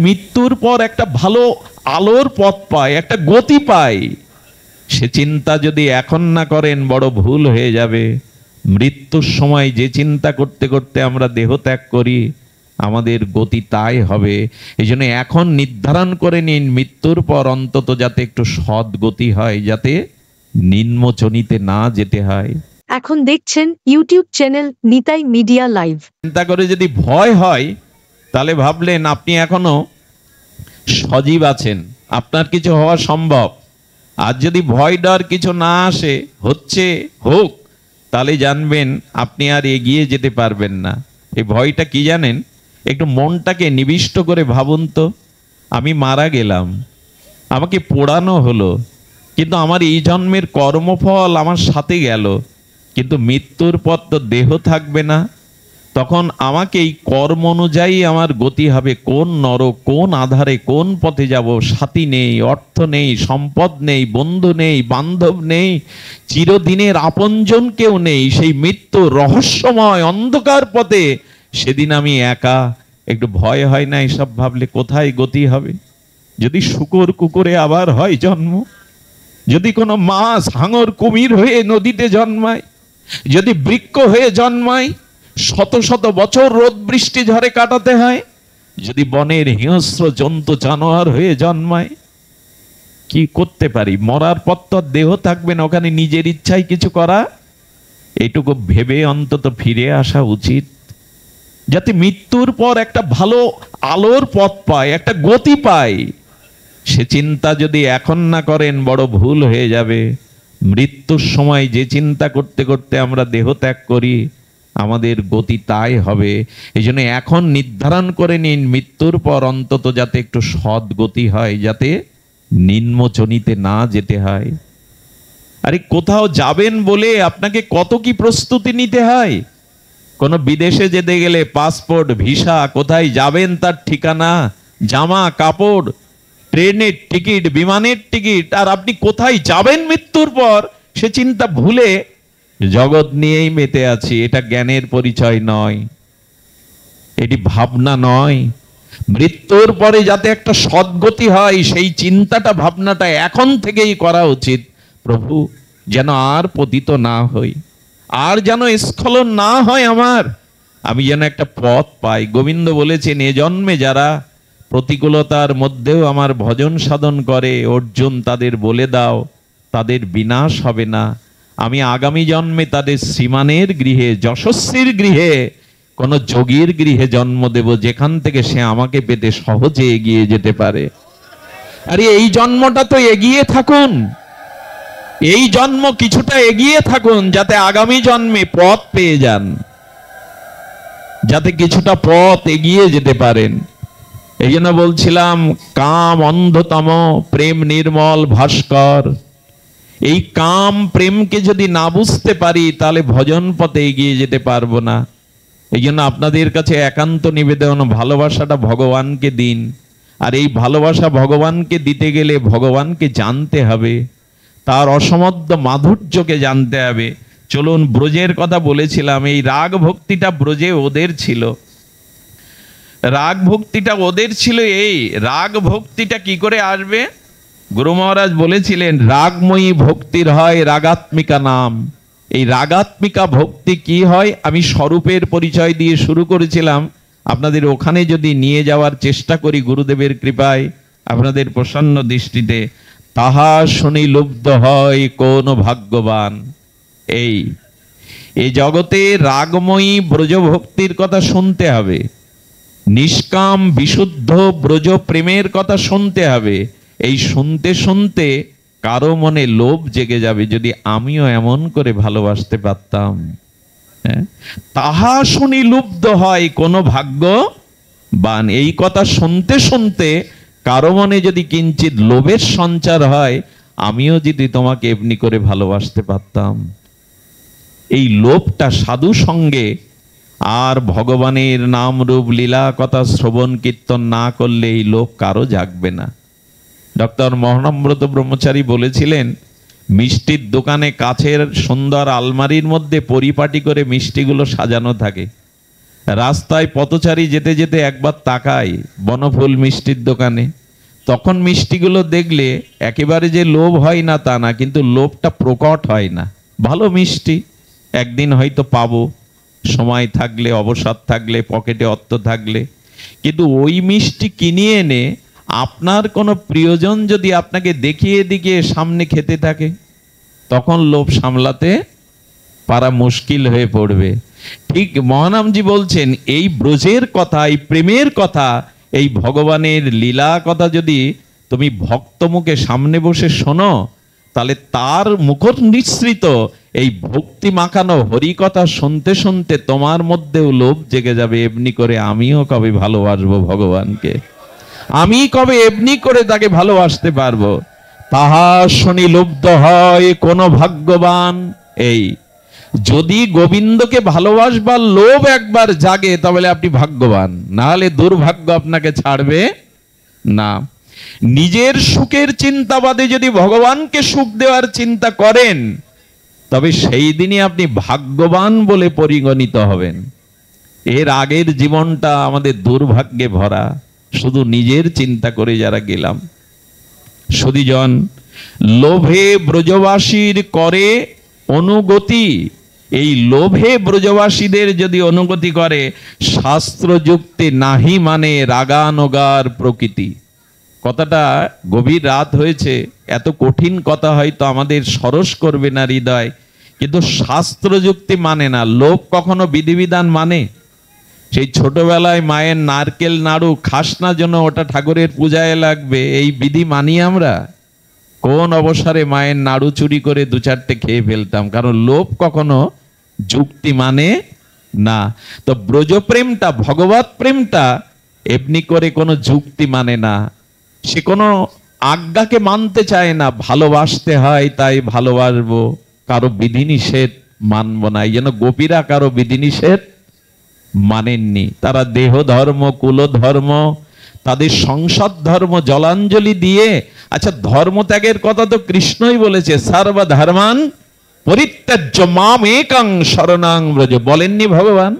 মৃত্যুর পর একটা ভালো আলোর পথ পায়, একটা গতি পায়, সে চিন্তা যদি এখন না করেন বড় ভুল হয়ে যাবে। মৃত্যুর সময় যে চিন্তা করতে করতে আমরা দেহ ত্যাগ করি, আমাদের গতি তাই হবে। এই জন্য এখন নির্ধারণ করে নিন মৃত্যুর পর অন্তত যাতে একটু সৎ গতি হয়, যাতে নিম্নচনিতে না যেতে হয়। এখন দেখছেন YouTube channel Nitai media live. চিন্তা করে যদি ভয় হয়, তাহলে ভাবলেন আপনি এখনো সজীব আছেন, আপনার কিছু হওয়া সম্ভব। আর যদি ভয় ডর কিছু না আসে, হচ্ছে হোক, তাহলে জানবেন আপনি আর এগিয়ে যেতে পারবেন না। এই ভয়টা কি জানেন? একটু মনটাকে নিবিষ্ট করে ভাবুন তো, আমি মারা গেলাম, আমাকে পোড়ানো হলো, কিন্তু আমার এই জন্মের কর্মফল আমার সাথে গেল, কিন্তু মৃত্যুর পর তো দেহ থাকবে না। তখন আমাকে এই কর্ম অনুযায়ী আমার গতি হবে, কোন নরক, কোন আধারে, কোন পথে যাব। সাথী নেই, অর্থ নেই, সম্পদ নেই, বন্ধু নেই, বান্ধব নেই, চিরদিনের আপনজন কেউ নেই। সেই মৃত্যু রহস্যময় অন্ধকার পথে, সেদিন আমি একা। একটু ভয় হয় না এসব ভাবলে? কোথায় গতি হবে? যদি শূকর কুকুরে আবার হয় জন্ম, যদি কোনো মাছ হাঙর কুমির হয়ে নদীতে জন্মায়, যদি বৃক্ষ হয়ে জন্মায়, শত শত বছর রোদ বৃষ্টি ঝড়ে কাটাতে হয়, যদি বনের হিংস্র জন্তু জানোয়ার হয়ে জন্মায়, কি করতে পারি? মরার পর তো দেহ থাকবে না, ওখানে নিজের ইচ্ছায় কিছু করা। এইটুকু ভেবে অন্তত ফিরে আসা উচিত, যাতে মৃত্যুর পর একটা ভালো আলোর পথ পায়, একটা গতি পায়। সে চিন্তা যদি এখন না করেন বড় ভুল হয়ে যাবে। মৃত্যুর সময় যে চিন্তা করতে করতে আমরা দেহ ত্যাগ করি, আমাদের গতি তাই হবে। এই জন্য এখন নির্ধারণ করে নিন মৃত্যুর পর অন্তত যাতে একটু সৎ গতি হয়, যাতে নিম্নচনিতে না যেতে হয়। আরে কোথাও যাবেন বলে আপনাকে কত কি প্রস্তুতি নিতে হয়। কোনো বিদেশে যেতে গেলে পাসপোর্ট, ভিসা, কোথায় যাবেন তার ঠিকানা, জামা কাপড়, ট্রেনের টিকিট, বিমানের টিকিট, আর আপনি কোথায় যাবেন মৃত্যুর পর সে চিন্তা ভুলে জগৎ নিয়েই মেতে আছি। এটা জ্ঞানের পরিচয় নয়, এটি ভাবনা নয়। মৃত্যুর পরে যাতে একটা সদ্গতি হয়, সেই চিন্তাটা, ভাবনাটা এখন থেকেই করা উচিত। প্রভু, যেন আর পতিত না হই, আর যেন স্খলন না হয় আমার, আমি যেন একটা পথ পাই। গোবিন্দ বলেছেন, এ জন্মে যারা প্রতিকূলতার মধ্যেও আমার ভজন সাধন করে, অর্জুন তাদের বলে দাও তাদের বিনাশ হবে না। আমি আগামী জন্মে তাদের শ্রীমানের গৃহে, যশস্বীর গৃহে, কোন যোগীর গৃহে জন্ম দেব, যেখান থেকে সে আমাকে পেতে সহজে এগিয়ে যেতে পারে। আরে এই জন্মটা তো এগিয়ে থাকুন, এই জন্ম কিছুটা এগিয়ে থাকুন, যাতে আগামী জন্মে পথ পেয়ে যান, যাতে কিছুটা পথ এগিয়ে যেতে পারেন। এই জন্য বলছিলাম, কাম অন্ধতম, প্রেম নির্মল ভাস্কর। এই কাম প্রেমকে যদি না বুঝতে পারি, তাহলে ভজন পথে এগিয়ে যেতে পারবো না। এই জন্য আপনাদের কাছে একান্ত নিবেদন, ভালোবাসাটা ভগবানকে দিন। আর এই ভালোবাসা ভগবানকে দিতে গেলে ভগবানকে জানতে হবে, তার অসমধ্য মাধুর্যকে জানতে হবে। চলুন, ব্রজের কথা বলেছিলাম, এই রাগ ভক্তিটা ব্রজে ওদের ছিল। রাগ ভক্তিটা ওদের ছিল। এই রাগ ভক্তিটা কি করে আসবে? গুরু মহারাজ বলেছিলেন, রাগময়ী ভক্তির হয় রাগাত্মিকা নাম। এই রাগাত্মিকা ভক্তি কি হয়? আমি স্বরূপের পরিচয় দিয়ে শুরু করেছিলাম, আপনাদের ওখানে যদি নিয়ে যাওয়ার চেষ্টা করি গুরুদেবের কৃপায়, আপনাদের প্রসন্ন দৃষ্টিতে, তাহা শুনি লুব্ধ হয় কোন ভাগ্যবান। এই জগতে রাগময়ী ব্রজ ভক্তির কথা শুনতে হবে, নিষ্কাম বিশুদ্ধ ব্রজ প্রেমের কথা শুনতে হবে। এই শুনতে শুনতে কারো মনে লোভ জেগে যাবে, যদি আমিও এমন করে ভালোবাসতে পারতাম। তাহা শুনি লুব্ধ হয় কোন ভাগ্যবান। এই কথা শুনতে শুনতে কারো মনে যদি কিঞ্চিত লোভের সঞ্চার হয়, আমিও যদি তোমাকে এমনি করে ভালোবাসতে পারতাম। এই লোভটা সাধু সঙ্গে আর ভগবানের নাম রূপ লীলা কথা শ্রবণ কীর্তন না করলে এই লোভ কারো জাগবে না। ডক্টর মহানম্রত ব্রহ্মচারী বলেছিলেন, মিষ্টির দোকানে কাছের সুন্দর আলমারির মধ্যে পরিপাটি করে মিষ্টিগুলো সাজানো থাকে, রাস্তায় পথচারী যেতে যেতে একবার তাকায় বনফুল মিষ্টির দোকানে, তখন মিষ্টিগুলো দেখলে একেবারে যে লোভ হয় না তা না, কিন্তু লোভটা প্রকট হয় না। ভালো মিষ্টি, একদিন হয়তো পাবো, সময় থাকলে, অবসর থাকলে, পকেটে অর্থ থাকলে। কিন্তু ওই মিষ্টি কিনে এনে আপনার কোনো প্রিয়জন যদি আপনাকে দেখিয়ে দেখিয়ে সামনে খেতে থাকে, তখন লোভ সামলাতে পারা মুশকিল হয়ে পড়বে। ঠিক মহানামজি বলছেন, এই ব্রজের কথা, এই প্রেমের কথা, এই ভগবানের লীলা কথা যদি তুমি ভক্ত মুখে সামনে বসে শোনো, তাহলে তার মুখর নিঃসৃত এই ভক্তি মাখানো হরি কথা শুনতে শুনতে তোমার মধ্যেও লোভ জেগে যাবে। এমনি করে আমিও কবে ভালোবাসবো ভগবানকে, আমি কবে এমনি করে তাকে ভালোবাসতে পারবো। তাহা শুনি লুব্ধ হয় কোন ভাগ্যবান। এই যদি গোবিন্দকে ভালোবাসবার লোভ একবার জাগে, তাহলে আপনি ভাগ্যবান, না হলে দুর্ভাগ্য আপনাকে ছাড়বে না। নিজের সুখের চিন্তা বাদে যদি ভগবানকে সুখ দেওয়ার চিন্তা করেন, তবে সেই দিনই আপনি ভাগ্যবান বলে পরিগণিত হবেন। এর আগের জীবনটা আমাদের দুর্ভাগ্যে ভরা, শুধু নিজের চিন্তা করে যারা গেলাম। সুধীজন, লোভে ব্রজবাসীর করে অনুগতি, এই লোভে ব্রজবাসীদের যদি অনুগতি করে, শাস্ত্র যুক্তি নাহি মানে রাগানগার প্রকৃতি। কথাটা গভীর রাত হয়েছে, এত কঠিন কথা হয়তো আমাদের সরস করবে না হৃদয়, কিন্তু শাস্ত্র যুক্তি মানে না। লোভ কখনো বিধিবিধান মানে? সেই ছোটবেলায় মায়ের নারকেল নাড়ু খাস না জন্য ওটা ঠাকুরের পূজায় লাগবে, এই বিধি মানি আমরা? কোন অবসরে মায়ের নাড়ু চুরি করে দু চারটে খেয়ে ফেলতাম, কারণ লোভ কখনো যুক্তি মানে না। তো ব্রজপ্রেমটা, ভগবত প্রেমটা এমনি করে কোনো যুক্তি মানে না, সে কোনো আজ্ঞাকে মানতে চায় না। ভালোবাসতে হয় তাই ভালোবাসবো, কারো বিধিনিষেধ মানবো না। এই জন্য গোপীরা কারো বিধিনিষেধ মানেননি। তারা দেহ ধর্ম, কুল ধর্ম, তাদের সংসদ ধর্ম জলাঞ্জলি দিয়ে, আচ্ছা ধর্ম ত্যাগের কথা তো কৃষ্ণই বলেছে, সর্বধর্মান পরিত্যাজ্য মাম একং শরণাং ব্রজ, বলেননি ভগবান?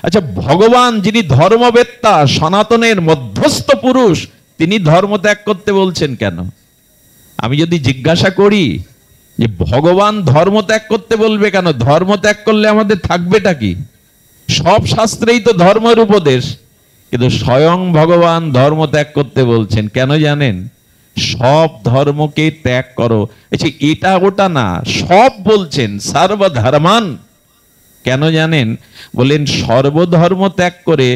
আচ্ছা ভগবান যিনি ধর্মবেত্তা, সনাতনের মধ্যস্থ পুরুষ, তিনি ধর্ম ত্যাগ করতে বলছেন কেন? আমি যদি জিজ্ঞাসা করি যে ভগবান ধর্ম ত্যাগ করতে বলবে কেন, ধর্ম ত্যাগ করলে আমাদের থাকবেটা কি? সব শাস্ত্রেই তো ধর্মের উপদেশ, কিন্তু স্বয়ং ভগবান ধর্ম ত্যাগ করতে বলছেন কেন জানেন? সব ধর্মকে ত্যাগ করো, এটা ওটা না, সব বলছেন সর্বধর্মান। কেন জানেন? বলেন সর্বধর্ম ত্যাগ করে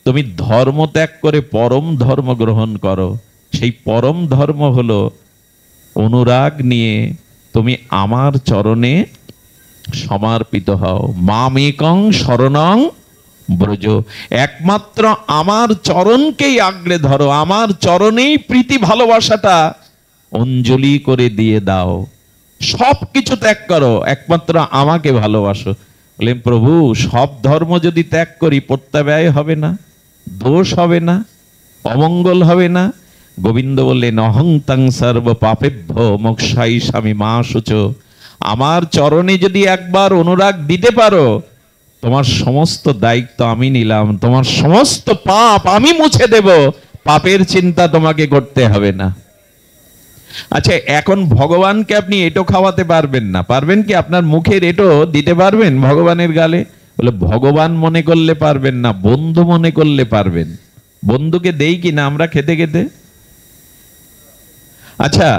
তুমি ধর্ম ত্যাগ করে পরম ধর্ম গ্রহণ করো। সেই পরম ধর্ম হলো অনুরাগ নিয়ে তুমি আমার চরণে সমর্পিত হও। মামেকং শরণং ব্রজ, একমাত্র আমার চরণকেই আগলে ধরো, আমার চরণেই প্রীতি ভালোবাসাটা অঞ্জলি করে দিয়ে দাও। সব কিছু ত্যাগ করো, একমাত্র আমাকে ভালোবাসো। বলেন প্রভু সব ধর্ম যদি ত্যাগ করি, প্রত্যাব্যয় হবে না, দোষ হবে না, অমঙ্গল হবে না? গোবিন্দ বললেন অহং তং সর্ব পাপেভ্য মোক্ষাই স্বামী মা শুচ, আমার চরণে যদি একবার অনুরাগ দিতে পারো, তোমার সমস্ত দায়িত্ব আমি নিলাম, তোমার সমস্ত পাপ আমি মুছে দেব, পাপের চিন্তা তোমাকে করতে হবে না। আচ্ছা এখন ভগবানকে আপনি এটো খাওয়াতে পারবেন না, পারবেন কি? আপনার মুখের এটো দিতে পারবেন ভগবানের গালে? বলে ভগবান মনে করলে পারবেন না, বন্ধু মনে করলে পারবেন। বন্ধুকে দেই কি না আমরা খেতে খেতে? আচ্ছা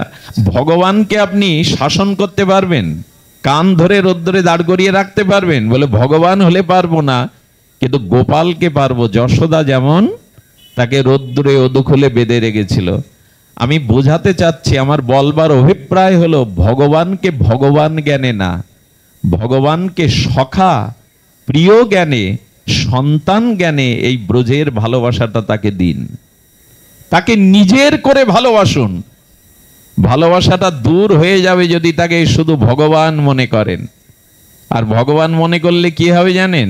ভগবানকে আপনি শাসন করতে পারবেন? কান ধরে রোদ্দুরে দাঁড় করিয়ে রাখতে পারবেন? বলে ভগবান হলে পারবো না, কিন্তু গোপালকে পারবো। যশোদা যেমন তাকে রোদ্দুরে অদুখুলে বেঁধে রেখেছিল। আমি বোঝাতে চাচ্ছি, আমার বলবার অভিপ্রায় হলো ভগবানকে ভগবান জ্ঞানে না, ভগবানকে সখা প্রিয় জ্ঞানে, সন্তান জ্ঞানে এই ব্রজের ভালোবাসাটা তাকে দিন, তাকে নিজের করে ভালোবাসুন। ভালোবাসাটা দূর হয়ে যাবে যদি তাকে শুধু ভগবান মনে করেন। আর ভগবান মনে করলে কি হবে জানেন?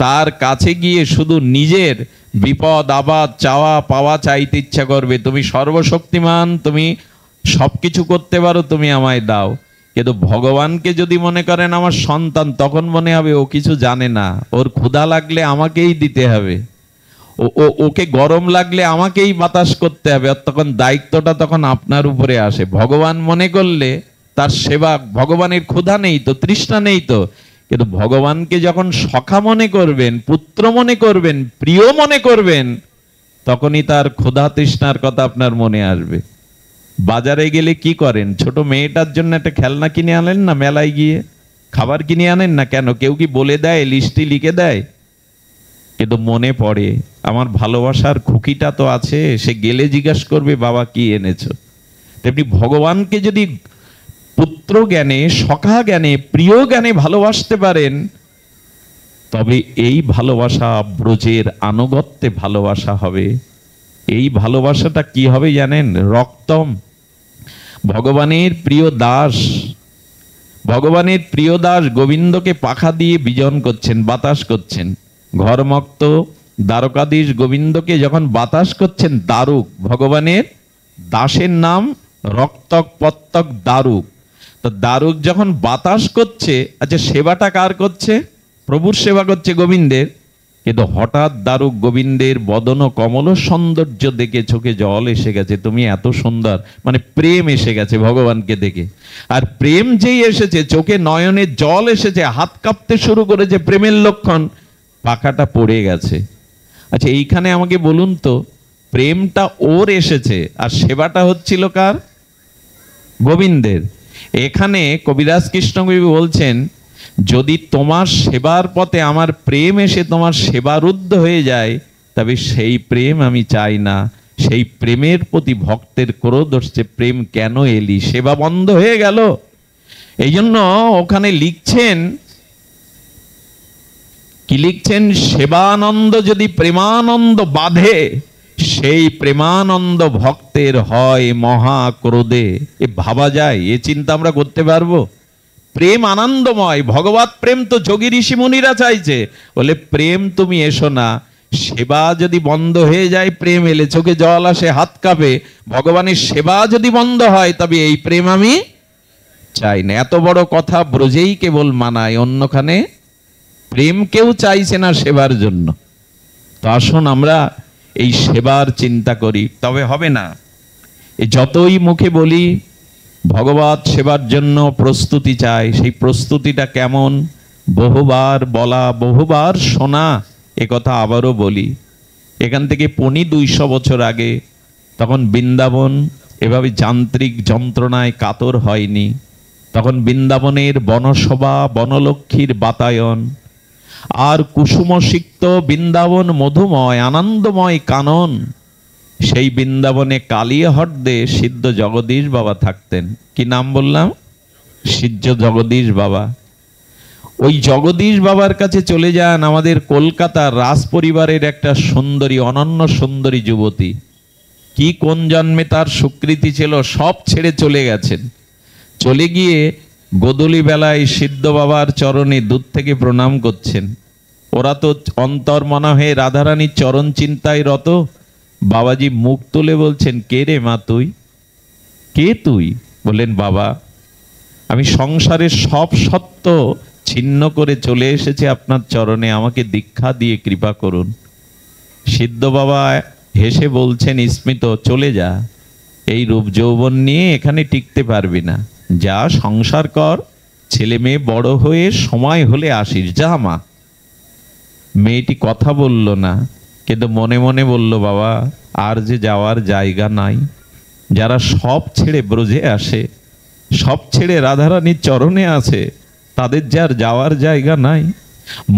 তার কাছে গিয়ে শুধু নিজের বিপদ আপদ চাওয়া পাওয়া চাইতে ইচ্ছা করবে। তুমি সর্বশক্তিমান, তুমি সবকিছু করতে পারো, তুমি আমায় দাও। কিন্তু ভগবানকে যদি মনে করেন আমার সন্তান, তখন মনে হবে ও কিছু জানে না, ওর ক্ষুধা লাগলে আমাকেই দিতে হবে, ওকে গরম লাগলে আমাকেই বাতাস করতে হবে, তখন দায়িত্বটা তখন আপনার উপরে আসে। ভগবান মনে করলে তার সেবা, ভগবানের ক্ষুধা নেই তো, তৃষ্ণা নেই তো, কিন্তু ভগবানকে যখন সখা মনে করবেন, পুত্র মনে করবেন, প্রিয় মনে করবেন, তখনই তার ক্ষুধা তৃষ্ণার কথা আপনার মনে আসবে। বাজারে গেলে কি করেন? ছোট মেয়েটার জন্য একটা খেলনা কিনে আনেন না, মেলায় গিয়ে খাবার কিনে আনেন না কেন? কেউ কি বলে দেয়, লিস্টে লিখে দেয়? কিন্তু মনে পড়ে আমার ভালোবাসার খুকিটা তো আছে, সে গেলে জিজ্ঞাসা করবে বাবা কি এনেছো। তেমনি ভগবানকে যদি পুত্র জ্ঞানে, সখা জ্ঞানে, প্রিয় জ্ঞানে ভালোবাসতে পারেন, তবে এই ভালোবাসা ব্রজের আনুগত্যে ভালোবাসা হবে। এই ভালোবাসাটা কি হবে জানেন? রক্তম। ভগবানের প্রিয় দাস, ভগবানের প্রিয় দাস গোবিন্দকে পাখা দিয়ে বিজন করছেন, বাতাস করছেন। ঘরমক্ত দ্বারকাধীশ গোবিন্দকে যখন বাতাস করছেন, দারুক, ভগবানের দাসের নাম রক্তক পত্তক দারুক। তো দারুক যখন বাতাস করছে, আচ্ছা সেবাটা কার করছে? প্রভুর সেবা করছে, গোবিন্দের। কিন্তু হঠাৎ দারুক গোবিন্দের বদন কমল সৌন্দর্য দেখে চোখে জল এসে গেছে, তুমি এত সুন্দর, মানে প্রেম এসে গেছে ভগবানকে দেখে। আর প্রেম যেই এসেছে, চোখে নয়নে জল এসেছে, হাত কাঁপতে শুরু করেছে, প্রেমের লক্ষণ, পাখাটা পড়ে গেছে। আচ্ছা এইখানে আমাকে বলুন তো, প্রেমটা ওর এসেছে আর সেবাটা হচ্ছিল কার? গোবিন্দের। এখানে কবিরাজ কৃষ্ণকবি বলছেন, যদি তোমার সেবার পথে আমার প্রেম এসে তোমার সেবারুদ্ধ হয়ে যায়, তবে সেই প্রেম আমি চাই না। সেই প্রেমের প্রতি ভক্তের ক্রোধ হচ্ছে, প্রেম কেন এলি, সেবা বন্ধ হয়ে গেল। এই জন্য ওখানে লিখছেন, কি লিখছেন? সেবানন্দ যদি প্রেমানন্দ বাঁধে, সেই প্রেমানন্দ ভক্তের হয় মহা ক্রোধে। এ ভাবা যায়? এ চিন্তা আমরা করতে পারবো? প্রেম আনন্দময়, ভগবত প্রেম তো যোগী ঋষি মুনিরা চাইছে, বলে প্রেম তুমি এসো না, সেবা যদি বন্ধ হয়ে যায়, প্রেম এলে চোখে জল আসে, হাত কাঁপে, ভগবানের সেবা যদি বন্ধ হয়, তবে এই প্রেম আমি চাই না। এত বড় কথা ব্রজেই কেবল মানায়, অন্যখানে প্রেম কেউ চাইছে না সেবার জন্য। তো আসুন আমরা এই সেবার চিন্তা করি, তবে হবে না। এই যতই মুখে বলি ভগবত সেবার জন্য প্রস্তুতি চাই, সেই প্রস্তুতিটা কেমন? বহুবার বলা, বহুবার শোনা, এ কথা আবারও বলি। এখান থেকে 200 বছর আগে, তখন বৃন্দাবন এভাবে যান্ত্রিক যন্ত্রণায় কাতর হয়নি। তখন বৃন্দাবনের বনসভা, বনলক্ষ্মীর বাতায়ন, আর কুসুমসিক্ত বৃন্দাবন মধুময় আনন্দময় কানন। সেই বৃন্দাবনে কালিয়াহট্টে সিদ্ধ জগদীশ বাবা থাকতেন। কি নাম বললাম? সিদ্ধ জগদীশ বাবা। ওই জগদীশ বাবার কাছে চলে যান আমাদের কলকাতার রাজ পরিবারের একটা সুন্দরী, অনন্য সুন্দরী যুবতী। কি কোন জন্মে তার স্বীকৃতি ছিল, সব ছেড়ে চলে গেছেন। চলে গিয়ে গোধূলি বেলায় সিদ্ধ বাবার চরণে দূর থেকে প্রণাম করছেন। ওরা তো অন্তর্মনা হয়ে রাধারানীর চরণ চিন্তায় রত। বাবাজি মুখ তুলে বলছেন, কে রে মা তুই? কে তুই? বললেন, বাবা আমি সংসারের সব সত্য ছিন্ন করে চলে এসেছি আপনার চরণে, আমাকে দীক্ষা দিয়ে কৃপা করুন। সিদ্ধ বাবা হেসে বলছেন, স্মিত, চলে যা, এই রূপ যৌবন নিয়ে এখানে টিকতে পারবি না, যা সংসার কর, ছেলে মেয়ে বড় হয়ে সময় হলে আসিস, যা মা। মেয়েটি কথা বলল না, কিন্তু মনে মনে বলল, বাবা আর যে যাওয়ার জায়গা নাই। যারা সব ছেড়ে ব্রজে আসে, সব ছেড়ে রাধারানীর চরণে আছে, তাদের যে আর যাওয়ার জায়গা নাই।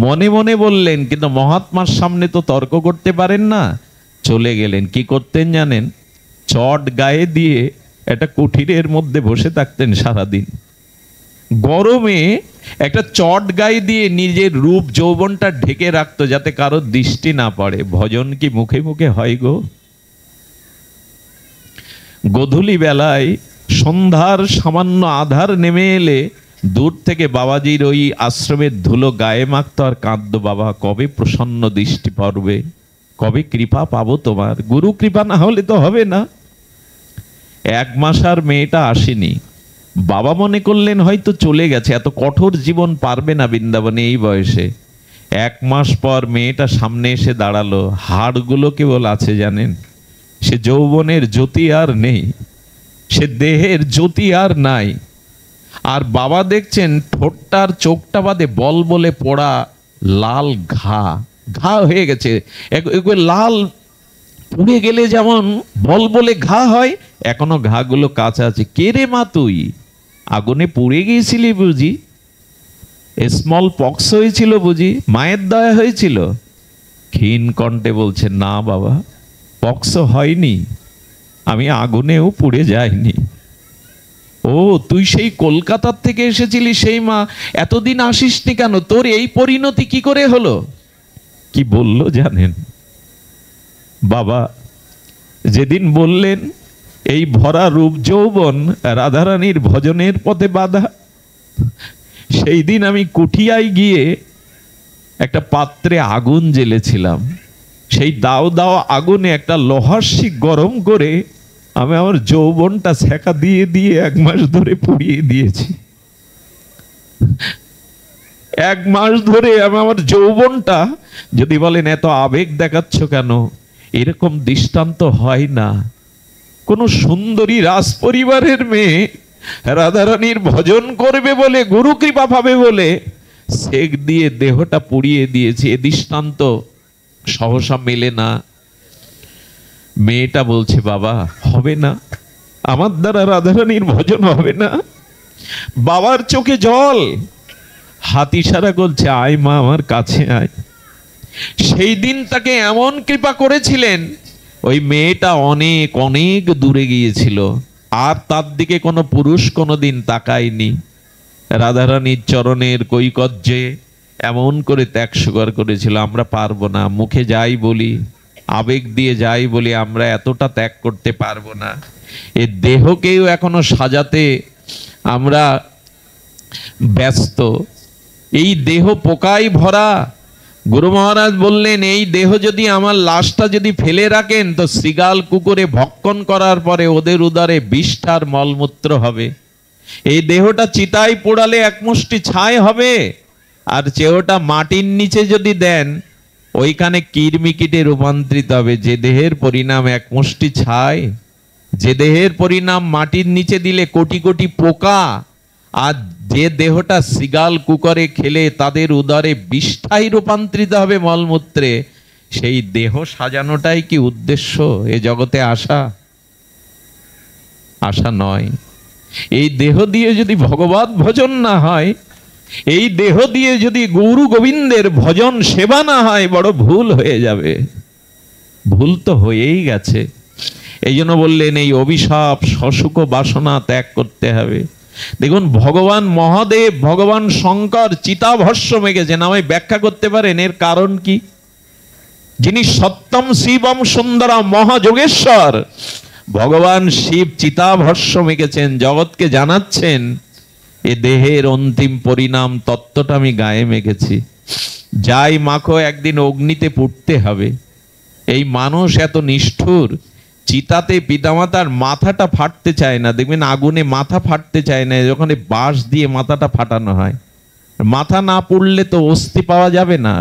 মনে মনে বললেন, কিন্তু মহাত্মার সামনে তো তর্ক করতে পারেন না। চলে গেলেন। কি করতেন জানেন? চট গায়ে দিয়ে একটা কুঠিরের মধ্যে বসে থাকতেন সারাদিন। গরমে একটা চট গায়ে দিয়ে নিজের রূপ যৌবনটা ঢেকে রাখতো, যাতে কারো দৃষ্টি না পড়ে। ভজন কি মুখে মুখে হয় গো? গোধূলি বেলায় সন্ধ্যার সামান্য আধার নেমে এলে দূর থেকে বাবাজির ওই আশ্রমের ধুলো গায়ে মাখতো আর কাঁদতো, বাবা কবে প্রসন্ন দৃষ্টি পড়বে, কবে কৃপা পাবো তোমার, গুরু কৃপা না হলে তো হবে না। 1 মাস আর মেয়েটা আসেনি। বাবা মনে করলেন হয়তো চলে গেছে, এত কঠোর জীবন পারবে না বৃন্দাবনে এই বয়সে। 1 মাস পর মেয়েটা সামনে এসে দাঁড়ালো, হাড়গুলো কেবল আছে জানেন, সে যৌবনের জ্যোতি আর নেই, সে দেহের জ্যোতি আর নাই। আর বাবা দেখছেন ঠোঁটটার চোখটা বাদে বল বলে পড়া লাল ঘা, ঘা হয়ে গেছে, লাল পুড়ে গেলে যেমন বল বলে ঘা হয়, এখনো ঘাগুলো কাঁচা আছে। কে রে মা তুই, আগুনে পুড়ে গিয়েছিলি বুঝি? স্মল পক্স হয়েছিল বুঝি? মায়ের দয়া হয়েছিল? ক্ষীণ কণ্ঠে বলছে, না বাবা, পক্স হয়নি, আমি আগুনেও পুড়ে যাইনি। ও তুই সেই কলকাতার থেকে এসেছিলি সেই মা, এতদিন আসিসনি কেন? তোর এই পরিণতি কি করে হলো? কি বলল জানেন বাবা? যেদিন বললেন এই ভরা রূপ যৌবন রাধারানীর ভজনের পথে বাধা, সেই দিন আমি কুঠিয়ায় গিয়ে একটা পাত্রে আগুন জ্বেলেছিলাম। সেই দাও দাও আগুনে একটা লোহার শিক গরম করে আমি আমার যৌবনটা সেকা দিয়ে দিয়ে 1 মাস ধরে পুড়িয়ে দিয়েছি। 1 মাস ধরে আমি আমার যৌবনটা, যদি বলেন এত আবেগ দেখাচ্ছ কেন, এরকম দৃষ্টান্ত হয় না। কোন সুন্দরী রাজ পরিবারের মেয়ে রাধারানীর ভজন করবে বলে, গুরু কৃপা পাবে বলে সেক দিয়ে দেহটা পুড়িয়ে দিয়েছে, এ দৃষ্টান্ত সহসা মেলে না। মেয়েটা বলছে, বাবা হবে না, আমার দ্বারা রাধারানীর ভজন হবে না। বাবার চোখে জল, হাত ইশারা করছে, আয় মা আমার কাছে আয়। সেই দিন তাকে এমন কৃপা করেছিলেন, ওই মেয়েটা অনেক অনেক দূরে গিয়েছিল, আর তার দিকে কোনো পুরুষ কোনোদিন তাকায়নি। রাধারানীর চরণের কৈকর্যে এমন করে ত্যাগ স্বীকার করেছিল, আমরা পারবো না, মুখে যাই বলি, আবেগ দিয়ে যাই বলি, আমরা এতটা ত্যাগ করতে পারবো না। এ দেহকেও এখনো সাজাতে আমরা ব্যস্ত। এই দেহ পোকায় ভরা। গুরু মহারাজ বললেন, এই দেহ যদি, আমার লাশটা যদি ফেলে রাখেন তো শৃগাল কুকুরে ভক্ষণ করার পরে ওদের উদরে বিষ্ঠার মলমূত্র হবে। এই দেহটা চিতায় পোড়ালে 1 মুষ্টি ছাই হবে, আর চেহটা মাটির নিচে যদি দেন ওইখানে কীটমিকিটে রূপান্তরিত হবে। যে দেহের পরিণাম 1 মুষ্টি ছাই, যে দেহের পরিণাম মাটির নিচে দিলে কোটি কোটি পোকা, আর যে দেহটা শৃগাল কুকুরে খেলে তাদের উদরে বিষ্ঠায় রূপান্তরিত হবে মলমূত্রে, সেই দেহ সাজানোটাই কি উদ্দেশ্য এ জগতে আসা? আশা নয়। এই দেহ দিয়ে যদি ভগবত ভজন না হয়, এই দেহ দিয়ে যদি গৌর গোবিন্দের ভজন সেবা না হয়, বড় ভুল হয়ে যাবে। ভুল তো হয়েই গেছে। এই জন্য বললেন এই অভিশাপ সসুখ বাসনা ত্যাগ করতে হবে। দেখুন ভগবান মহাদেব, ভগবান শঙ্কর চিতাভস্য মেখেছেন। আমায় ব্যাখ্যা করতে পারেন এর কারণ কি? যিনি সত্যম শিবম সুন্দরম মহাযোগেশ্বর, ভগবান শিব চিতাভস্য মেখেছেন, জগৎকে জানাচ্ছেন এ দেহের অন্তিম পরিণাম তত্ত্বটা আমি গায়ে মেখেছি। যাই মাখো, একদিন অগ্নিতে পুড়তে হবে। এই মানুষ এত নিষ্ঠুর, চিতাতে পিতামাতার মাথাটা ফাটতে চায় না। দেখবেন আগুনে মাথা ফাটতে চায় না, যখন বাঁশ দিয়ে মাথাটা ফাটানো হয়। মাথা না পুড়লে তো অস্থি পাওয়া যাবে না,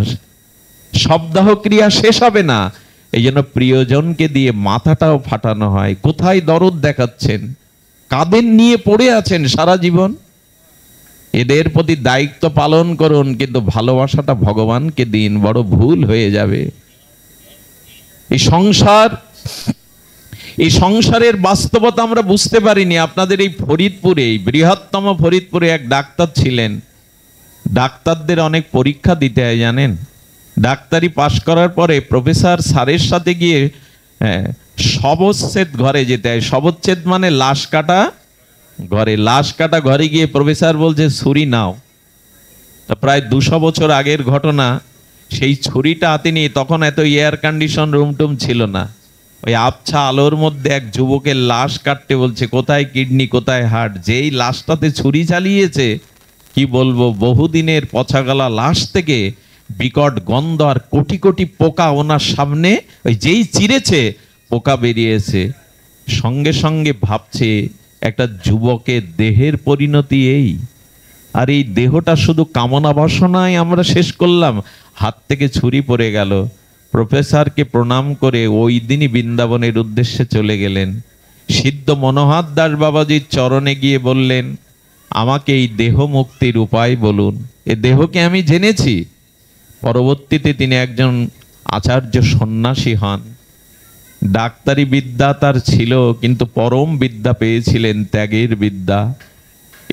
শবদাহ ক্রিয়া শেষ হবে না। এই জন্য প্রিয়জনকে দিয়ে মাথাটাও ফাটানো হয়। কোথায় দরদ দেখাচ্ছেন, কাদের নিয়ে পড়ে আছেন সারা জীবন? এদের প্রতি দায়িত্ব পালন করুন, কিন্তু ভালোবাসাটা ভগবানকে দিন, বড় ভুল হয়ে যাবে। এই সংসারের বাস্তবতা আমরা বুঝতে পারিনি। আপনাদের এই ফরিদপুরে, এই বৃহত্তম ফরিদপুরে এক ডাক্তার ছিলেন। ডাক্তারদের অনেক পরীক্ষা দিতে হয় জানেন। ডাক্তারি পাশ করার পরে প্রফেসর স্যারের সাথে গিয়ে শবচ্ছেদ ঘরে যেতে হয়। শবচ্ছেদ মানে লাশ কাটা ঘরে। লাশ কাটা ঘরে গিয়ে প্রফেসর বলছে ছুরি নাও। তা প্রায় 200 বছর আগের ঘটনা। সেই ছুরিটা হাতে নিয়ে, তখন এত এয়ার কন্ডিশন রুম টুম ছিল না, ওই আবছা আলোর মধ্যে এক যুবকের লাশ কাটতে বলছে। কোথায় কিডনি, কোথায় হার্ট। যেই লাশটাতে ছুরি চালিয়েছে, কি বলবো, বহুদিনের পচাগলা লাশ থেকে বিকট গন্ধ আর কোটি কোটি পোকা ওনার সামনে। ওই যেই চিরেছে পোকা বেরিয়েছে। সঙ্গে সঙ্গে ভাবছে একটা যুবকের দেহের পরিণতি এই। আর এই দেহটা শুধু কামনা বাসনায় আমরা শেষ করলাম, হাত থেকে ছুরি পড়ে গেল। প্রফেসরকে প্রণাম করে ওই দিনই বৃন্দাবনের উদ্দেশ্যে চলে গেলেন। সিদ্ধ মনোহর দাস বাবাজির চরণে গিয়ে বললেন, আমাকে এই দেহ মুক্তির উপায় বলুন। এ দেহকে আমি জেনেছি। পরবর্তীতে তিনি একজন আচার্য সন্ন্যাসী হন। ডাক্তারি বিদ্যা তার ছিল, কিন্তু পরম বিদ্যা পেয়েছিলেন ত্যাগের বিদ্যা।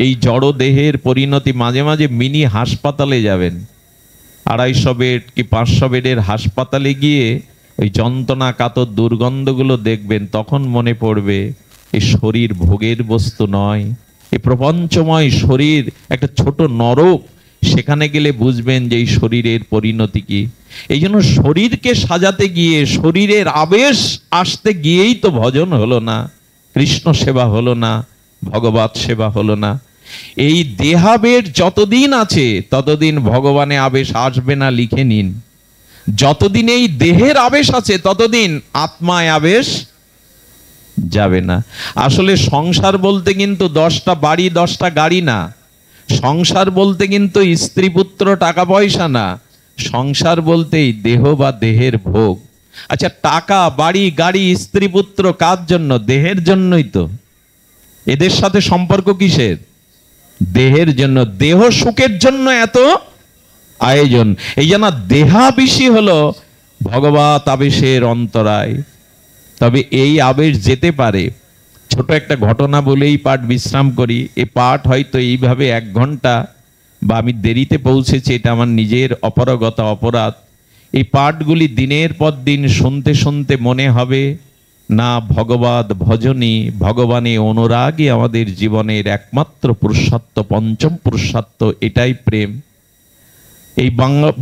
এই জড় দেহের পরিণতি, মাঝে মাঝে মিনি হাসপাতালে যাবেন, 250 বেড কি 500 বেডের হাসপাতালে গিয়ে ওই যন্ত্রণা কাতর দুর্গন্ধগুলো দেখবেন, তখন মনে পড়বে এই শরীর ভোগের বস্তু নয়, এই প্রপঞ্চময় শরীর একটা ছোট নরক। সেখানে গেলে বুঝবেন যে এই শরীরের পরিণতি কি। এই জন্য শরীরকে সাজাতে গিয়ে, শরীরের আবেশ আসতে গিয়েই তো ভজন হলো না, কৃষ্ণ সেবা হলো না, ভগবত সেবা হলো না। এই দেহাবেশ যতদিন আছে ততদিন ভগবানে আবেশ আসবে না, লিখে নিন। যতদিন এই দেহের আবেশ আছে ততদিন আত্মায় আবেশ যাবে না। আসলে সংসার বলতে কিন্তু 10টা বাড়ি 10টা গাড়ি না। সংসার বলতে কিন্তু স্ত্রী পুত্র টাকা পয়সা না। সংসার বলতে এই দেহ বা দেহের ভোগ। আচ্ছা, টাকা বাড়ি গাড়ি স্ত্রী পুত্র কার জন্য? দেহের জন্যই তো। এদের সাথে সম্পর্ক কিসের? দেহের জন্য। দেহ সুখের জন্য এত আয়োজন। এই জন্য দেহাবেশী হলো ভগবত আবেশের অন্তরায়। তবে এই আবেশ যেতে পারে। ছোট একটা ঘটনা বলেই পাঠ বিশ্রাম করি। এই পাঠ হয়তো এইভাবে 1 ঘন্টা, বা আমি দেরিতে পৌঁছেছি, এটা আমার নিজের অপারগতা, অপরাধ। এই পাঠগুলি দিনের পর দিন শুনতে শুনতে মনে হবে না, ভগবত ভজনী, ভগবানে অনুরাগই আমাদের জীবনের একমাত্র পুরুষার্থ, পঞ্চম পুরুষার্থ। এটাই প্রেম। এই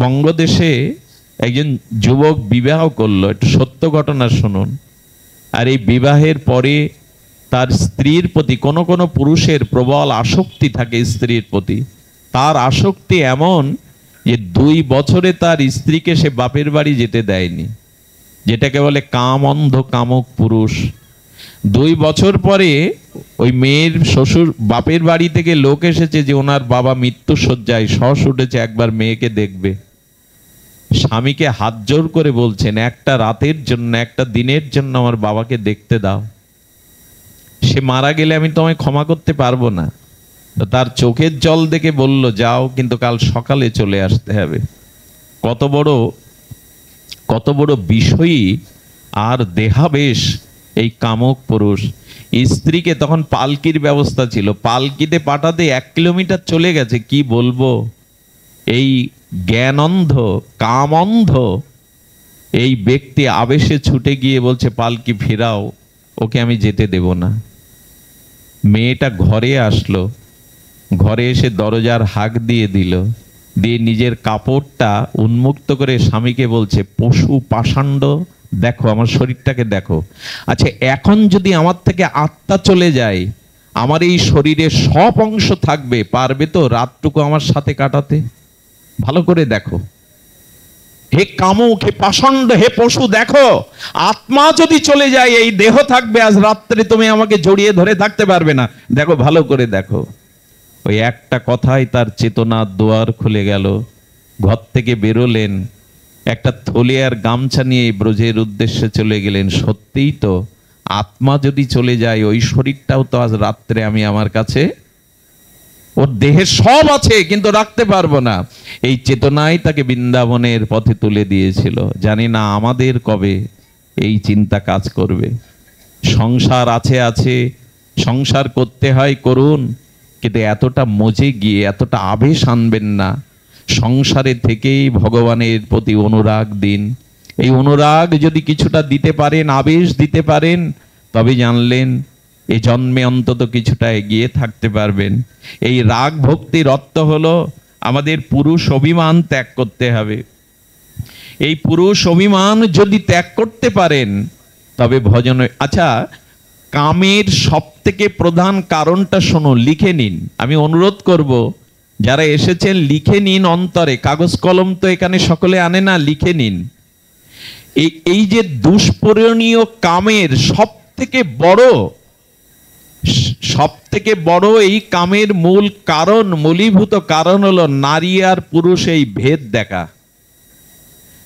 বঙ্গদেশে একজন যুবক বিবাহ করলো, একটু সত্য ঘটনা শুনুন। আর এই বিবাহের পরে তার স্ত্রীর প্রতি কোনো কোনো পুরুষের প্রবল আসক্তি থাকে স্ত্রীর প্রতি। তার আসক্তি এমন যে 2 বছরে তার স্ত্রীকে সে বাপের বাড়ি যেতে দেয়নি, যেটাকে বলে কাম অন্ধ কামক পুরুষ। 2 বছর পরে ওই মেয়ের শ্বশুর বাপের বাড়ি থেকে লোক এসেছে যে ওনার বাবা মৃত্যু শয্যায়, শ্বাস উঠেছে, একবার মেয়েকে দেখবে। স্বামীকে হাত জোর করে বলছেন, একটা রাতের জন্য, একটা দিনের জন্য আমার বাবাকে দেখতে দাও। সে মারা গেলে আমি তোমায় ক্ষমা করতে পারবো না। তো তার চোখের জল দেখে বলল, যাও, কিন্তু কাল সকালে চলে আসতে হবে। কত বড় বিষয়ী আর দেহাবেশ এই কামক পুরুষ। স্ত্রীকে তখন পালকির ব্যবস্থা ছিল, পালকিতে পাঠাতে 1 কিলোমিটার চলে গেছে। কি বলবো, এই জ্ঞানন্ধ কামন্ধ এই ব্যক্তি আবেশে ছুটে গিয়ে বলছে, পালকি ফেরাও, ওকে আমি যেতে দেব না। মেয়েটা ঘরে আসলো, ঘরে এসে দরজার হাঁক দিয়ে দিল, দিয়ে নিজের কাপড়টা উন্মুক্ত করে স্বামীকে বলছে, পশু পাষাণ্ড, দেখো আমার শরীরটাকে দেখো। আচ্ছা, এখন যদি আমার থেকে আত্মা চলে যায়, আমার এই শরীরের সব অংশ থাকবে, পারবে তো রাতটুকু আমার সাথে কাটাতে? ভালো করে দেখো। হে কামুক, হে পাষণ্ড, হে পশু, দেখো, আত্মা যদি চলে যায় এই দেহ থাকবে, আজ রাত্রে তুমি আমাকে জড়িয়ে ধরে থাকতে পারবে না। দেখো, ভালো করে দেখো। ওই একটা কথাই তার চেতনার দুয়ার খুলে গেল। ঘর থেকে বেরোলেন, একটা থলি আর গামছা নিয়ে ব্রজের উদ্দেশ্যে চলে গেলেন। সত্যিই তো, আত্মা যদি চলে যায়, ওই শরীরটাও তো আজ রাত্রে আমি আমার কাছে, ওর দেহে সব আছে কিন্তু রাখতে পারবো না। এই চেতনাই তাকে বৃন্দাবনের পথে তুলে দিয়েছিল। জানি না আমাদের কবে এই চিন্তা কাজ করবে। সংসার আছে, সংসার করতে হয় করুন, কিন্তু এতটা মজে গিয়ে এতটা আবেশ আনবেন না। সংসারে থেকেই ভগবানের প্রতি অনুরাগ দিন। এই অনুরাগ যদি কিছুটা দিতে পারেন, আবেশ দিতে পারেন, তবে জানলেন এই জন্মে অন্তত কিছুটা এগিয়ে থাকতে পারবেন। এই রাগ ভক্তির অর্থ হলো আমাদের পুরুষ অভিমান ত্যাগ করতে হবে। এই পুরুষ অভিমান যদি ত্যাগ করতে পারেন তবে ভজন। আচ্ছা, কামের সব থেকে প্রধান কারণটা শোনো, লিখে নিন। আমি অনুরোধ করব, যারা এসেছেন লিখে নিন অন্তরে। কাগজ কলম তো এখানে সকলে আনে না, লিখে নিন। এই যে দুষ্পূরণীয় কামের সব থেকে বড় সব থেকে বড় এই কামের মূল কারণ, মূলীভূত কারণ হলো নারী আর পুরুষ এই ভেদ দেখা।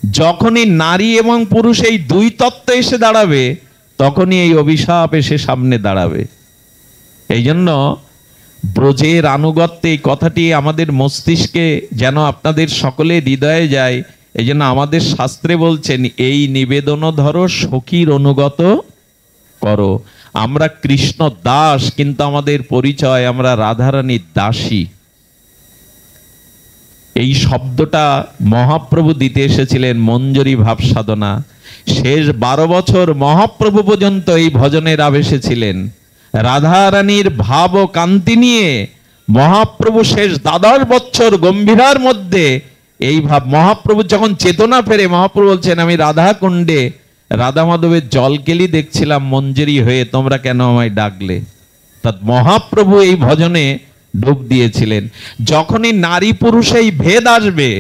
যখনই নারী এবং পুরুষ এই দুই তত্ত্ব এসে দাঁড়াবে, তখনই এই অভিশাপ এসে সামনে দাঁড়াবে। এই জন্য ব্রজের আনুগত্যে এই কথাটি আমাদের মস্তিষ্কে যেন আপনাদের সকলে হৃদয়ে যায়। এই জন্য আমাদের শাস্ত্রে বলছেন, এই নিবেদন ধরো সখীর অনুগত করো। আমরা কৃষ্ণ দাস, কিন্তু আমাদের পরিচয় আমরা রাধারানীর দাসী। এই শব্দটা মহাপ্রভু দিতে এসেছিলেন মঞ্জরি ভাব সাধনা। শেষ 12 বছর মহাপ্রভু পর্যন্ত এই ভজনের আবেশে ছিলেন। রাধারানীর ভাব ও কান্তি নিয়ে মহাপ্রভু শেষ 12 বছর গম্ভীরার মধ্যে এই ভাব। মহাপ্রভু যখন চেতনা ফেরে, মহাপ্রভু বলছেন, আমি রাধা কুণ্ডে রাধা মাধবের জলকেলি দেখছিলাম মঞ্জরি হয়ে, তোমরা কেন আমায় ডাকলে? তা মহাপ্রভু এই ভজনে ডুব দিয়েছিলেন। যখনই নারী পুরুষ এই ভেদ আসবে,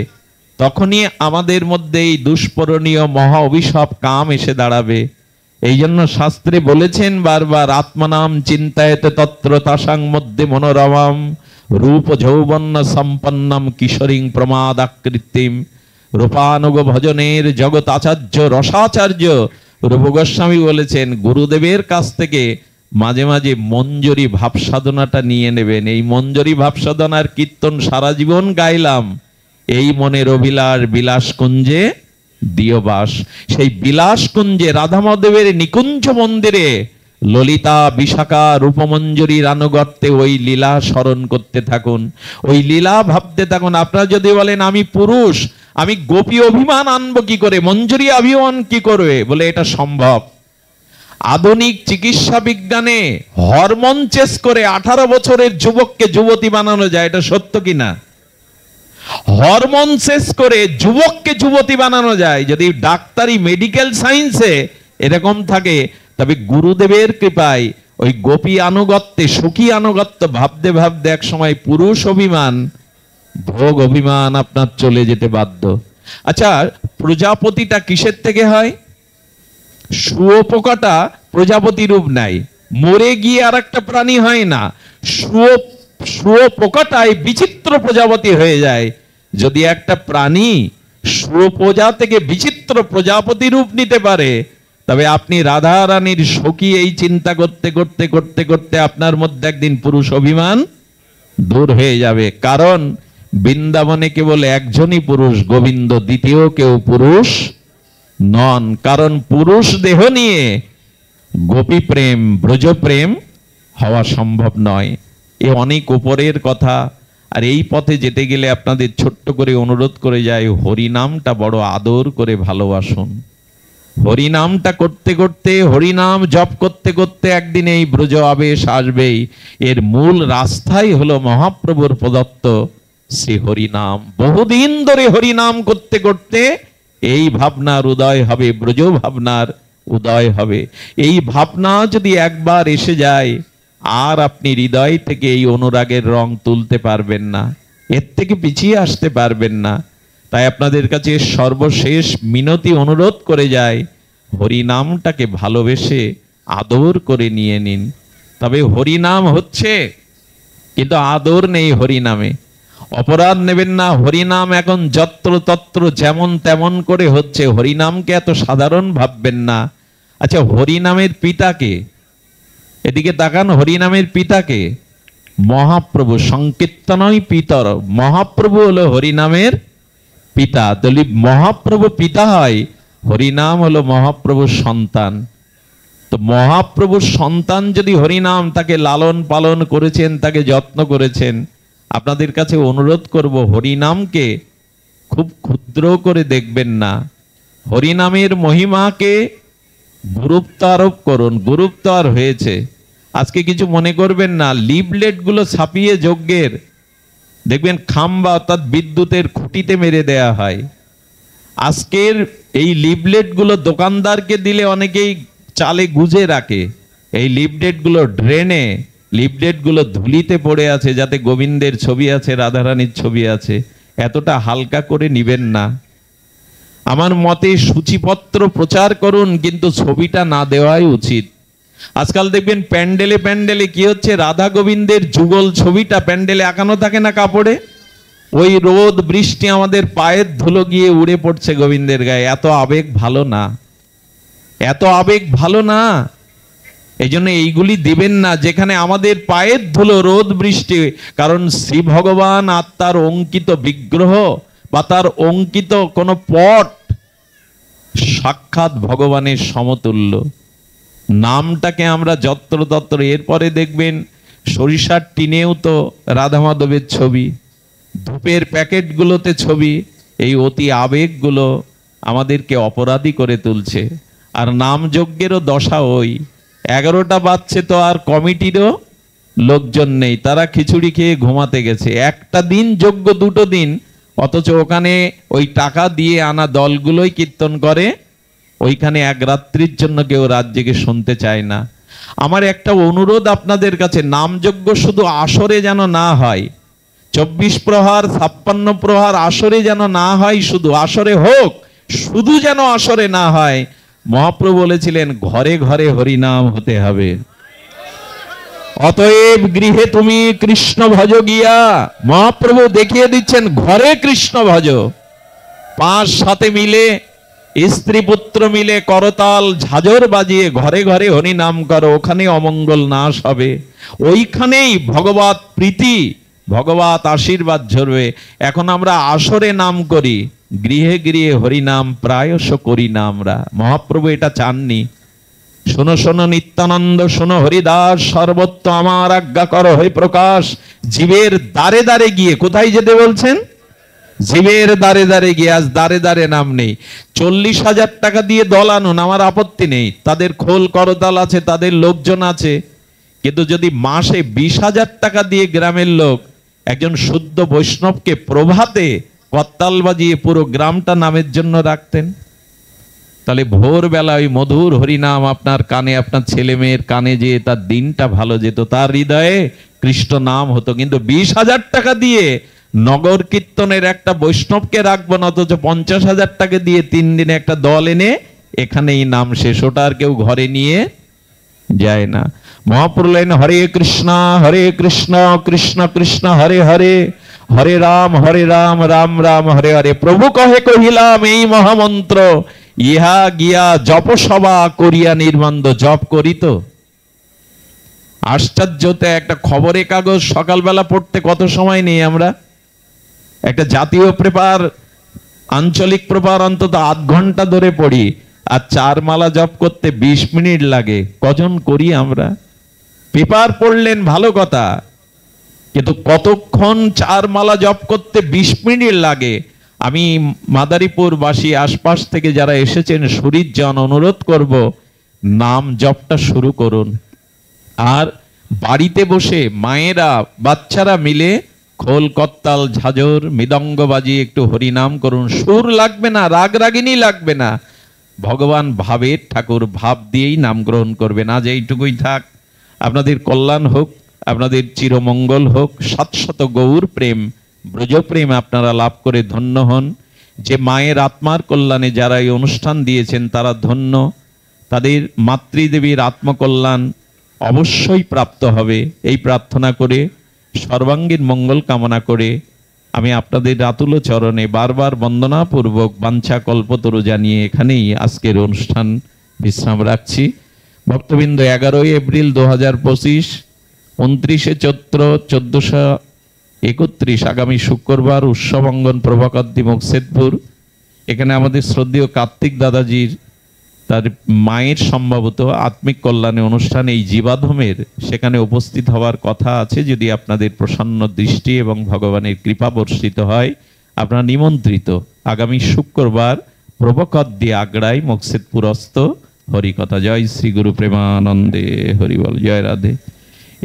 তখনই আমাদের মধ্যে এই দুষ্পরণীয় মহা অভিশাপ কাম এসে দাঁড়াবে। এই জন্য শাস্ত্রে বলেছেন বারবার, আত্মনাম চিন্তায়তে তত্র তাসাং মধ্যে মনোরমাম রূপ যৌবন্য সম্পন্নম কিশোরীং প্রমাদাকৃতিম। রূপানুগ ভজনের জগৎ আচার্য রসাচার্য রূপ গোস্বামী বলেছেন, গুরুদেবের কাছ থেকে মাঝে মাঝে মঞ্জরি ভাব সাধনাটা নিয়ে নেবেন। এই মঞ্জরি ভাব সাধনার কীর্তন সারা জীবন গাইলাম, এই মনের অভিলাষ বিলাস কুঞ্জে দিয়বাস। সেই বিলাস কুঞ্জে রাধা মাধবের নিকুঞ্জ মন্দিরে ললিতা বিশাখা রূপমঞ্জরির আনুগত্যে ওই লীলা স্মরণ করতে থাকুন, ওই লীলা ভাবতে থাকুন। আপনারা যদি বলেন আমি পুরুষ, আমি গোপী অভিমান আনবো কি করে, মঞ্জরি অভিমান কি করবে, বলে এটা সম্ভব। আধুনিক চিকিৎসা বিজ্ঞানে হরমোন চেস করে 18 বছরের যুবককে যুবতী বানানো যায়, এটা সত্য কিনা? হরমোন চেস করে যুবককে যুবতী বানানো যায়। যদি ডাক্তারি মেডিকেল সায়েন্সে এরকম থাকে, তবে গুরুদেবের কৃপায় ওই গোপী আনুগত্যে সুখী আনুগত্য ভাবতে ভাবতে এক সময় পুরুষ অভিমান ভোগ অভিমান আপনার চলে যেতে বাধ্য। আচ্ছা, প্রজাপতিটা কিসের থেকে হয়? শুয়োপোকাটা প্রজাপতি রূপ নেয়, মরে গিয়ে আর একটা প্রাণী হয় না। শুয়োপোকাটাই বিচিত্র প্রজাপতি হয়ে যায়। যদি একটা প্রাণী শুয়োপোকা থেকে বিচিত্র প্রজাপতি রূপ নিতে পারে, তবে আপনি রাধা রানীর সখী এই চিন্তা করতে করতে করতে করতে আপনার মধ্যে একদিন পুরুষ অভিমান দূর হয়ে যাবে। কারণ বৃন্দাবনে কেবল একজনই পুরুষ, গোবিন্দ, দ্বিতীয় কেউ পুরুষ নন। কারণ পুরুষ দেহ নিয়ে গোপী প্রেম ব্রজ প্রেম হওয়া সম্ভব নয়। এ অনেক উপরের কথা। আর এই পথে যেতে গেলে আপনাদের ছোট্ট করে অনুরোধ করে যায়, হরিনামটা বড় আদর করে ভালোবাসুন। হরিনামটা করতে করতে, হরিনাম জপ করতে করতে একদিন এই ব্রজ আবেশ আসবেই। এর মূল রাস্তাই হলো মহাপ্রভুর প্রদত্ত শ্রী হরিনাম। বহুদিন ধরে হরিনাম করতে করতে এই ভাবনার উদয় হবে, ব্রজ ভাবনার উদয় হবে। এই ভাবনা যদি একবার এসে যায়, আর আপনি হৃদয় থেকে এই অনুরাগের রং তুলতে পারবেন না, এর থেকে পিছিয়ে আসতে পারবেন না। তাই আপনাদের কাছে সর্বশেষ মিনতি অনুরোধ করে যায়, হরিনামটাকে ভালোবেসে আদর করে নিয়ে নিন। তবে হরিনাম হচ্ছে, কিন্তু আদর নেই হরিনামে। অপরাধ নেবেন না, হরিনাম এখন যত্র তত্র যেমন তেমন করে হচ্ছে, হরিনামকে এত সাধারণ ভাববেন না। আচ্ছা, হরিনামের পিতাকে, এদিকে তাকান, হরিনামের পিতাকে মহাপ্রভু। সংকীর্তনই পিতর, মহাপ্রভু হলো হরিনামের পিতা। তাহলে মহাপ্রভু পিতা হয়, হরিনাম হলো মহাপ্রভুর সন্তান। তো মহাপ্রভুর সন্তান যদি হরিনাম, তাকে লালন পালন করেছেন, তাকে যত্ন করেছেন, আপনাদের কাছে অনুরোধ করব, হরিনামকে খুব ক্ষুদ্র করে দেখবেন না। হরিনামের মহিমাকে গুরুত্ব আরোপ করুন। গুরুত্ব আর হয়েছে, আজকে কিছু মনে করবেন না। লিফলেট গুলো ছাপিয়ে যজ্ঞের দেখবেন খাম্বা অর্থাৎ বিদ্যুতের খুঁটিতে মেরে দেয়া হয়। আজকের এই লিফলেট গুলো দোকানদারকে দিলে অনেকেই চালে গুজে রাখে। এই লিফলেট গুলো ড্রেনে, লিফলেট গুলো ধুলিতে পড়ে আছে, যাতে গোবিন্দের ছবি আছে, রাধারানীর ছবি আছে। এতটা হালকা করে নিবেন না। আমার মতে সূচিপত্র প্রচার করুন, কিন্তু ছবিটা না দেওয়াই উচিত। আজকাল দেখবেন প্যান্ডেলে প্যান্ডেলে কি হচ্ছে, রাধা গোবিন্দের যুগল ছবিটা প্যান্ডেলে আঁকানো থাকে না কাপড়ে, ওই রোদ বৃষ্টি আমাদের পায়ের ধুলো গিয়ে উড়ে পড়ছে গোবিন্দের গায়ে। এত আবেগ ভালো না, এত আবেগ ভালো না। এই জন্য এইগুলি দিবেন না যেখানে আমাদের পায়ের ধুলো রোদ বৃষ্টি। কারণ শ্রী ভগবান আত্মার অঙ্কিত বিগ্রহ বা তার অঙ্কিত কোনো পট সাক্ষাৎ ভগবানের সমতুল্য। নামটাকে আমরা যত্রতত্র, এরপরে দেখবেন সরিষার টিনেও তো রাধা মাধবের ছবি, ধূপের প্যাকেটগুলোতে ছবি। এই অতি আবেগগুলো আমাদেরকে অপরাধী করে তুলছে। আর নাম যজ্ঞেরও দশা ওই, 11টা বাজছে তো আর কমিটিরও লোকজন নেই, তারা খিচুড়ি খেয়ে ঘুমাতে গেছে। একটা দিন যজ্ঞ, 2টো দিন, অথচ ওখানে ওই টাকা দিয়ে আনা দলগুলোই কীর্তন করে। ওইখানে এক রাত্রির জন্য কেউ রাত জেগে শুনতে চায় না। আমার একটা অনুরোধ আপনাদের কাছে, নামযজ্ঞ শুধু আসরে যেন না হয়, 24 প্রহার 56 প্রহার আসরে যেন না হয়, শুধু আসরে হোক, শুধু যেন আসরে না হয়। মহাপ্রভু বলেছিলেন ঘরে ঘরে হরিনাম হতে হবে। অতএব গৃহে তুমি কৃষ্ণ ভজ গিয়া, মহাপ্রভু দেখিয়ে দিচ্ছেন ঘরে কৃষ্ণ ভজ। 5-7 মিলে, স্ত্রী পুত্র মিলে করতাল ঝাঁঝর বাজিয়ে ঘরে ঘরে হরিনাম করো, ওখানে অমঙ্গল নাশ হবে, ওইখানেই ভগবত প্রীতি ভগবত আশীর্বাদ ঝরবে। এখন আমরা আসরে নাম করি, গৃহে গৃহে হরিনাম প্রায়শ করি না আমরা। মহাপ্রভু এটা চাননি। শোনো শোনো নিত্যানন্দ, শোনো হরিদাস, সর্বত্র আমার আজ্ঞা করো হে প্রকাশ। জীবের দ্বারে দ্বারে গিয়ে, কোথায় যেতে বলছেন? জীবের দ্বারে দ্বারে গিয়ে। আজ দ্বারে দ্বারে নাম নেই। 40,000 টাকা দিয়ে দল আনুন, আমার আপত্তি নেই, তাদের খোল করতাল আছে, তাদের লোকজন আছে। কিন্তু যদি মাসে 20,000 টাকা দিয়ে গ্রামের লোক একজন শুদ্ধ বৈষ্ণবকে প্রভাতে করতাল বাজিয়ে পুরো গ্রামটা নামের জন্য রাখতেন, তাহলে ভোরবেলা ওই মধুর হরিনাম আপনার কানে, আপনার ছেলে মেয়ের কানে, যে তার দিনটা ভালো যেত, তার হৃদয়ে কৃষ্ণ নাম হতো। কিন্তু 20,000 টাকা দিয়ে নগর কীর্তনের একটা বৈষ্ণবকে রাখবো না, অথচ 50,000 টাকা দিয়ে 3 দিনে একটা দল এনে এখানেই নাম শেষ। ওটা আর কেউ ঘরে নিয়ে যায় না। মহাপ্রভু বললেন হরে কৃষ্ণ কৃষ্ণ কৃষ্ণ হরে হরে, হরে রাম রাম রাম হরে হরে। প্রভু কহে কহিলাম এই মহামন্ত্র, ইহা গিয়া জপ সভা করিয়া নির্বন্ধ। জপ করি তো। আশ্চর্যতে একটা খবরের কাগজ সকালবেলা পড়তে কত সময় নেই আমরা, একটা জাতীয় পেপার, আঞ্চলিক পেপার অন্তত আধ ঘন্টা ধরে পড়ি, আর 4 মালা জপ করতে 20 মিনিট লাগে। কজন করি আমরা? পেপার পড়লেন ভালো কথা, কিন্তু কতক্ষণ 4 মালা জপ করতে 20 মিনিট লাগে। আমি মাদারীপুর বাসী, আশপাশ থেকে যারা এসেছেন সুরিজন, অনুরোধ করব নাম জপটা শুরু করুন। আর বাড়িতে বসে মায়েরা বাচ্চারা মিলে খোল করতাল ঝাঁঝর মৃদঙ্গ বাজিয়ে একটু হরিনাম করুন। সুর লাগবে না, রাগ রাগিনী লাগবে না, ভগবান ভাবের ঠাকুর, ভাব দিয়েই নাম গ্রহণ করবেন। আজ এইটুকুই থাক। আপনাদের কল্যাণ হোক, আপনাদের চিরমঙ্গল হোক। 700 গৌর প্রেম, ব্রজ প্রেম আপনারা লাভ করে ধন্য হন। যে মায়ের আত্মার কল্যাণে যারা এই অনুষ্ঠান দিয়েছেন তারা ধন্য। তাদের মাতৃদেবীর আত্মকল্যাণ অবশ্যই প্রাপ্ত হবে, এই প্রার্থনা করে, সর্বাঙ্গীন মঙ্গল কামনা করে আমি আপনাদের আতুল চরণে বারবার বন্দনাপূর্বক বাঞ্ছা কল্পতরু জানিয়ে এখানেই আজকের অনুষ্ঠান বিশ্রাম রাখছি। ভক্তবৃন্দ, 11 এপ্রিল 2025, 29 চৈত্র 1431, আগামী শুক্রবার উৎসব অঙ্গন প্রভাকাদ্দি মুকসেদপুর। এখানে আমাদের শ্রদ্ধেয় কার্তিক দাদাজির, তার মায়ের সম্ভবত আত্মিক কল্যাণে অনুষ্ঠান, এই জীবাধমের, সেখানে উপস্থিত হওয়ার কথা আছে। যদি আপনাদের প্রসন্ন দৃষ্টি এবং ভগবানের কৃপা বর্ষিত হয়, আপনারা নিমন্ত্রিত। আগামী শুক্রবার প্রভাকাদ্দি আগ্রায় মুকসেদপুরস্থ। হরিকথা। জয় শ্রী গুরু প্রেমানন্দে হরিবল। জয় রাধে।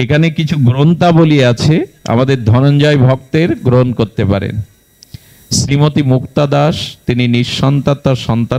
এখানে কিছু গ্রন্থাবলী আছে, আমাদের ধনঞ্জয় ভক্তের গ্রহণ করতে পারেন। শ্রীমতী মুক্তা দাস, তিনি নিঃসন্তান, তার সন্তান